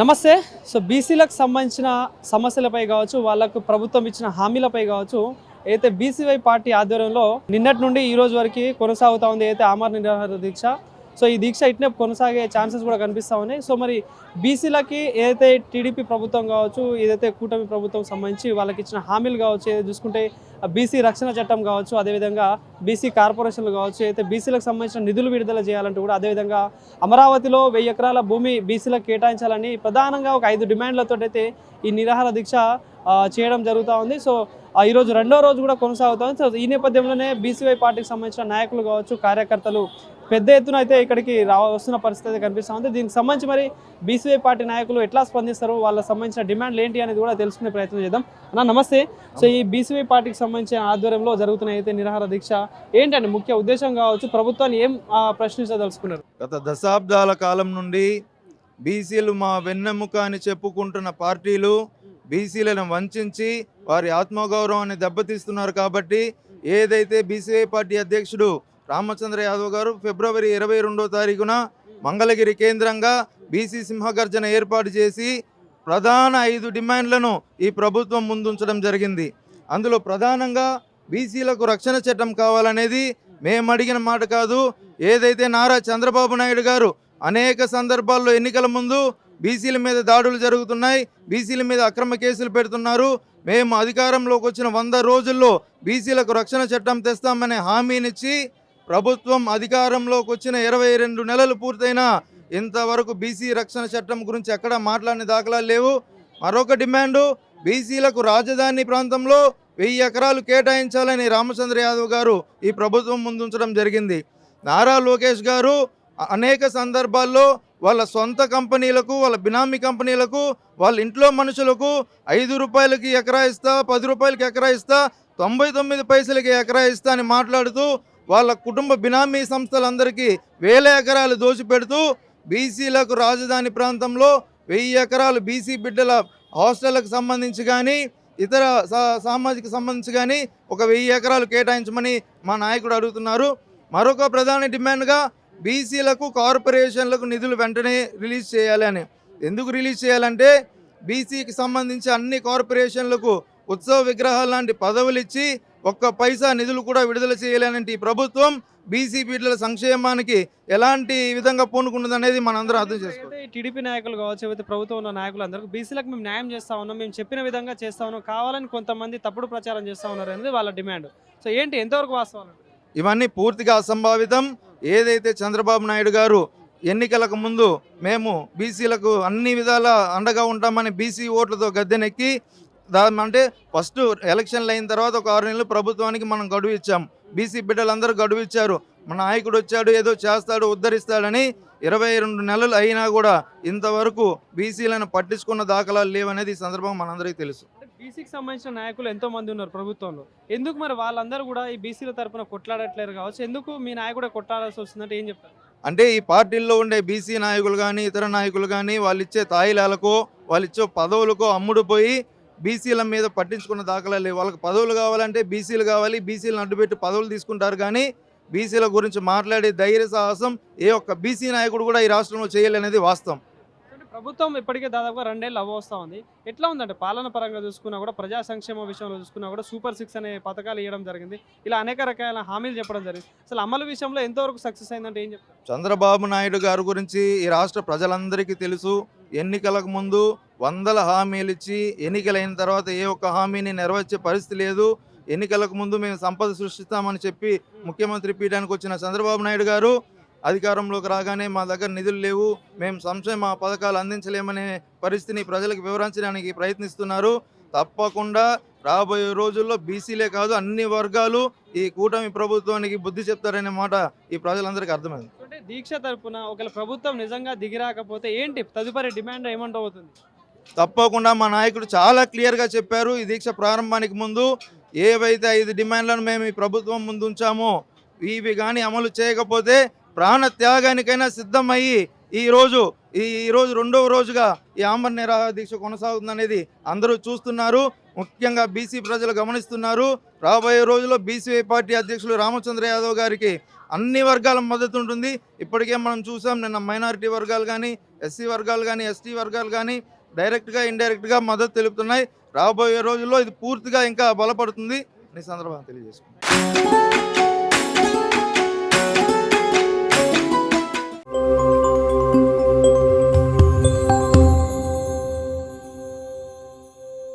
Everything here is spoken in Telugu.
నమస్తే. సో బీసీలకు సంబంధించిన సమస్యలపై కావచ్చు, వాళ్ళకు ప్రభుత్వం ఇచ్చిన హామీలపై కావచ్చు, అయితే బీసీవై పార్టీ ఆధ్వర్యంలో నిన్నటి నుండి ఈ రోజు వరకు కొనసాగుతూ ఉంది అయితే ఆమరణ నిరాహార దీక్ష. సో ఈ దీక్ష ఇట్నే కొనసాగే ఛాన్సెస్ కూడా కనిపిస్తూ ఉన్నాయి. సో మరి బీసీలకి ఏదైతే టీడీపీ ప్రభుత్వం కావచ్చు, ఏదైతే కూటమి ప్రభుత్వం సంబంధించి వాళ్ళకి ఇచ్చిన హామీలు కావచ్చు, ఏదైతే చూసుకుంటే బీసీ రక్షణ చట్టం కావచ్చు, అదేవిధంగా బీసీ కార్పొరేషన్లు కావచ్చు, అయితే బీసీలకు సంబంధించిన నిధులు విడుదల చేయాలంటూ కూడా, అదేవిధంగా అమరావతిలో 1000 ఎకరాల భూమి బీసీలకు కేటాయించాలని ప్రధానంగా ఒక 5 డిమాండ్లతో అయితే ఈ నిరాహార దీక్ష చేయడం జరుగుతూ ఉంది. సో ఈరోజు రెండో రోజు కూడా కొనసాగుతుంది. సో ఈ నేపథ్యంలోనే బీసీవై పార్టీకి సంబంధించిన నాయకులు కావచ్చు, కార్యకర్తలు పెద్ద ఎత్తున అయితే ఇక్కడికి వస్తున్న పరిస్థితి కనిపిస్తూ ఉంది. దీనికి సంబంధించి మరి బీసీవై పార్టీ నాయకులు ఎట్లా స్పందిస్తారు, వాళ్ళకి సంబంధించిన డిమాండ్లు ఏంటి అనేది కూడా తెలుసుకునే ప్రయత్నం చేద్దాం. అన్న నమస్తే. సో ఈ బీసీవై పార్టీకి సంబంధించిన ఆధ్వర్యంలో జరుగుతున్న అయితే నిరాహార దీక్ష ఏంటంటే ముఖ్య ఉద్దేశం కావచ్చు, ప్రభుత్వాన్ని ఏం ప్రశ్నించదలుచుకున్నారు? గత దశాబ్దాల కాలం నుండి బీసీలు మా వెన్నెముక అని చెప్పుకుంటున్న పార్టీలు బీసీలను వంచి వారి ఆత్మగౌరవాన్ని దెబ్బతీస్తున్నారు. కాబట్టి ఏదైతే బీసీవై పార్టీ అధ్యక్షుడు రామచంద్ర యాదవ్ గారు ఫిబ్రవరి 22వ తారీఖున మంగళగిరి కేంద్రంగా బీసీ సింహగర్జన ఏర్పాటు చేసి ప్రధాన 5 డిమాండ్లను ఈ ప్రభుత్వం ముందుంచడం జరిగింది. అందులో ప్రధానంగా బీసీలకు రక్షణ చట్టం కావాలనేది మేము అడిగిన మాట కాదు. ఏదైతే నారా చంద్రబాబు నాయుడు గారు అనేక సందర్భాల్లో ఎన్నికల ముందు బీసీల మీద దాడులు జరుగుతున్నాయి, బీసీల మీద అక్రమ కేసులు పెడుతున్నారు, మేము అధికారంలోకి వచ్చిన 100 రోజుల్లో బీసీలకు రక్షణ చట్టం తెస్తామనే హామీనిచ్చి ప్రభుత్వం అధికారంలోకి వచ్చిన 22 నెలలు పూర్తయినా ఇంతవరకు బీసీ రక్షణ చట్టం గురించి ఎక్కడా మాట్లాడిన దాఖలాలు లేవు. మరొక డిమాండు బీసీలకు రాజధాని ప్రాంతంలో 1000 ఎకరాలు కేటాయించాలని రామచంద్ర యాదవ్ గారు ఈ ప్రభుత్వం ముందుంచడం జరిగింది. నారా లోకేష్ గారు అనేక సందర్భాల్లో వాళ్ళ సొంత కంపెనీలకు, వాళ్ళ బినామీ కంపెనీలకు, వాళ్ళ ఇంట్లో మనుషులకు 5 రూపాయలకి ఎకరా ఇస్తా, 10 రూపాయలకి ఎకరా ఇస్తా, 99 పైసలకి ఎకరా ఇస్తా అని మాట్లాడుతూ వాళ్ళ కుటుంబ బినామీ సంస్థలందరికీ 1000 ఎకరాలు దోచిపెడుతూ బీసీలకు రాజధాని ప్రాంతంలో 1000 ఎకరాలు బీసీ బిడ్డల హాస్టళ్లకు సంబంధించి కానీ ఇతర సామాజిక సంబంధించి కానీ ఒక 1000 ఎకరాలు కేటాయించమని మా నాయకుడు అడుగుతున్నారు. మరొక ప్రధాన డిమాండ్గా బీసీలకు కార్పొరేషన్లకు నిధులు వెంటనే రిలీజ్ చేయాలి అని. ఎందుకు రిలీజ్ చేయాలంటే బీసీకి సంబంధించి అన్ని కార్పొరేషన్లకు ఉత్సవ విగ్రహాలు లాంటి పదవులు ఇచ్చి 1 పైసా నిధులు కూడా విడుదల చేయాలనంటే ఈ ప్రభుత్వం బీసీ బిడ్డల సంక్షేమానికి ఎలాంటి విధంగా పూనుకున్నది అనేది మనందరం అర్థం చేసుకోవాలి. టీడీపీ నాయకులు కావచ్చు, అయితే ప్రభుత్వం ఉన్న నాయకులు అందరూ బీసీలకు మేము న్యాయం చేస్తా ఉన్నాం, మేము చెప్పిన విధంగా చేస్తా ఉన్నాం, కావాలని కొంతమంది తప్పుడు ప్రచారం చేస్తూ ఉన్నారు అనేది వాళ్ళ డిమాండ్. సో ఏంటి, ఎంతవరకు వాస్తవం? ఇవన్నీ పూర్తిగా అసంభావితం. ఏదైతే చంద్రబాబు నాయుడు గారు ఎన్నికలకు ముందు మేము బీసీలకు అన్ని విధాల అండగా ఉంటామని బీసీ ఓట్లతో గద్దెనెక్కి అంటే ఫస్ట్ ఎలక్షన్లు అయిన తర్వాత ఒక 6 నెలలు ప్రభుత్వానికి మనం గడువు ఇచ్చాం. బీసీ బిడ్డలందరూ గడువు ఇచ్చారు. మన నాయకుడు వచ్చాడు, ఏదో చేస్తాడు, ఉద్ధరిస్తాడని 22 నెలలు అయినా కూడా ఇంతవరకు బీసీలను పట్టించుకున్న దాఖలాలు లేవనేది ఈ సందర్భం మనందరికీ తెలుసు. బీసీకి సంబంధించిన నాయకులు ఎంతో మంది ఉన్నారు ప్రభుత్వంలో, ఎందుకు మరి వాళ్ళందరూ కూడా ఈ బీసీల తరఫున కొట్లాడట్లేరు కావచ్చు, ఎందుకు మీ నాయకుడే కొట్లాడాల్సి వస్తుందంటే ఏం చెప్తారు? అంటే ఈ పార్టీల్లో ఉండే బీసీ నాయకులు కానీ ఇతర నాయకులు కానీ వాళ్ళు ఇచ్చే తాయిలాలకో వాళ్ళు ఇచ్చే పదవులకో అమ్ముడుపోయి బీసీల మీద పట్టించుకున్న దాఖలాలు లేవు. వాళ్ళకి పదవులు కావాలంటే బీసీలు కావాలి, బీసీలను అడ్డుపెట్టి పదవులు తీసుకుంటారు. కానీ బీసీల గురించి మాట్లాడే ధైర్య సాహసం ఏ ఒక్క బీసీ నాయకుడు కూడా ఈ రాష్ట్రంలో చేయాలనేది వాస్తవం. ప్రభుత్వం ఇప్పటికే దాదాపుగా 2 ఏళ్ళు అవ్వస్తా ఉంది. ఎట్లా ఉందంటే పాలన పరంగా చూసుకున్నా కూడా, ప్రజా సంక్షేమ విషయంలో చూసుకున్నా కూడా సూపర్ 6 అనే పథకాలు ఇవ్వడం జరిగింది, ఇలా అనేక రకాల హామీలు చెప్పడం జరిగింది. అసలు అమలు విషయంలో ఎంతవరకు సక్సెస్ అయిందంటే ఏం చెప్తారు? చంద్రబాబు నాయుడు గారి గురించి ఈ రాష్ట్ర ప్రజలందరికీ తెలుసు. ఎన్నికలకు ముందు 100 హామీలు ఇచ్చి ఎన్నికలైన తర్వాత ఏ ఒక్క హామీని నెరవేర్చే పరిస్థితి లేదు. ఎన్నికలకు ముందు మేము సంపద సృష్టిస్తామని చెప్పి ముఖ్యమంత్రి పీఠానికి వచ్చిన చంద్రబాబు నాయుడు గారు అధికారంలోకి రాగానే మా దగ్గర నిధులు లేవు, మేము సంక్షేమ పథకాలు అందించలేమనే పరిస్థితిని ప్రజలకు వివరించడానికి ప్రయత్నిస్తున్నారు. తప్పకుండా రాబోయే రోజుల్లో బీసీలే కాదు అన్ని వర్గాలు ఈ కూటమి ప్రభుత్వానికి బుద్ధి చెప్తారనే మాట ఈ ప్రజలందరికీ అర్థమైంది. అంటే దీక్ష తరపున ఒకవేళ ప్రభుత్వం నిజంగా దిగిరాకపోతే ఏంటి తదుపరి డిమాండ్ ఏమంటవుతుంది? తప్పకుండా మా నాయకుడు చాలా క్లియర్గా చెప్పారు. ఈ దీక్ష ప్రారంభానికి ముందు ఏవైతే 5 డిమాండ్లను మేము ఈ ప్రభుత్వం ముందు ఉంచామో ఇవి కానీ అమలు చేయకపోతే ప్రాణ త్యాగానికైనా సిద్ధమయ్యి ఈరోజు రెండవ రోజుగా ఈ ఆమరణ నిరాహార దీక్ష కొనసాగుతుందనేది అందరూ చూస్తున్నారు. ముఖ్యంగా బీసీ ప్రజలు గమనిస్తున్నారు. రాబోయే రోజుల్లో బీసీవై పార్టీ అధ్యక్షులు రామచంద్ర యాదవ్ గారికి అన్ని వర్గాల మద్దతు ఉంటుంది. ఇప్పటికే మనం చూసాం, నిన్న మైనారిటీ వర్గాలు కానీ, ఎస్సీ వర్గాలు కానీ, ఎస్టీ వర్గాలు కానీ డైరెక్ట్గా ఇండైరెక్ట్గా మద్దతు తెలుపుతున్నాయి. రాబోయే రోజుల్లో ఇది పూర్తిగా ఇంకా బలపడుతుంది. ఈ సందర్భంగా తెలియజేసుకుంటాం.